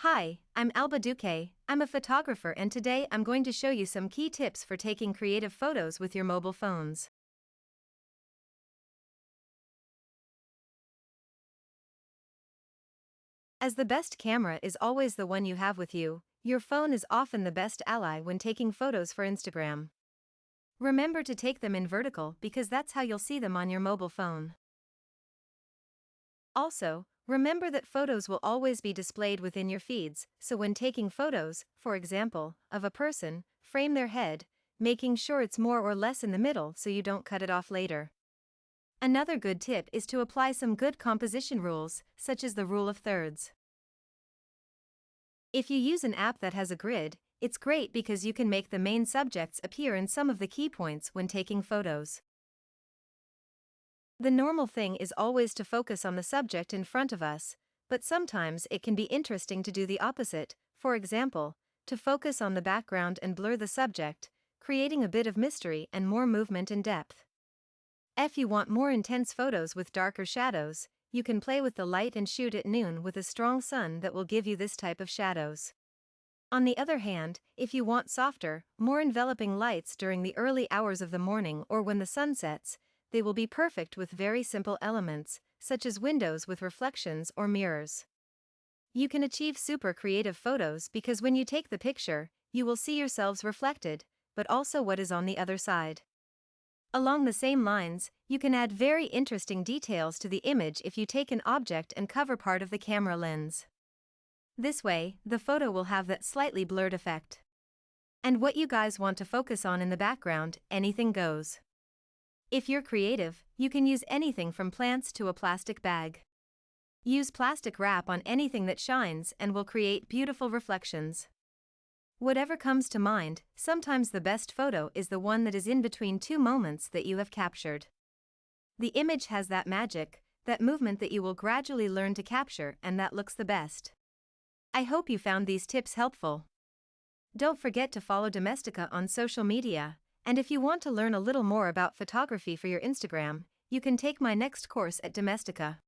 Hi, I'm Alba Duque. I'm a photographer and today I'm going to show you some key tips for taking creative photos with your mobile phones. As the best camera is always the one you have with you, your phone is often the best ally when taking photos for Instagram. Remember to take them in vertical because that's how you'll see them on your mobile phone. Also, remember that photos will always be displayed within your feeds, so when taking photos, for example, of a person, frame their head, making sure it's more or less in the middle so you don't cut it off later. Another good tip is to apply some good composition rules, such as the rule of thirds. If you use an app that has a grid, it's great because you can make the main subjects appear in some of the key points when taking photos. The normal thing is always to focus on the subject in front of us, but sometimes it can be interesting to do the opposite, for example, to focus on the background and blur the subject, creating a bit of mystery and more movement and depth. If you want more intense photos with darker shadows, you can play with the light and shoot at noon with a strong sun that will give you this type of shadows. On the other hand, if you want softer, more enveloping lights during the early hours of the morning or when the sun sets, they will be perfect with very simple elements, such as windows with reflections or mirrors. You can achieve super creative photos because when you take the picture, you will see yourselves reflected, but also what is on the other side. Along the same lines, you can add very interesting details to the image if you take an object and cover part of the camera lens. This way, the photo will have that slightly blurred effect. And what you guys want to focus on in the background, anything goes. If you're creative, you can use anything from plants to a plastic bag. Use plastic wrap on anything that shines and will create beautiful reflections. Whatever comes to mind, sometimes the best photo is the one that is in between two moments that you have captured. The image has that magic, that movement that you will gradually learn to capture and that looks the best. I hope you found these tips helpful. Don't forget to follow Domestika on social media, and if you want to learn a little more about photography for your Instagram, you can take my next course at Domestika.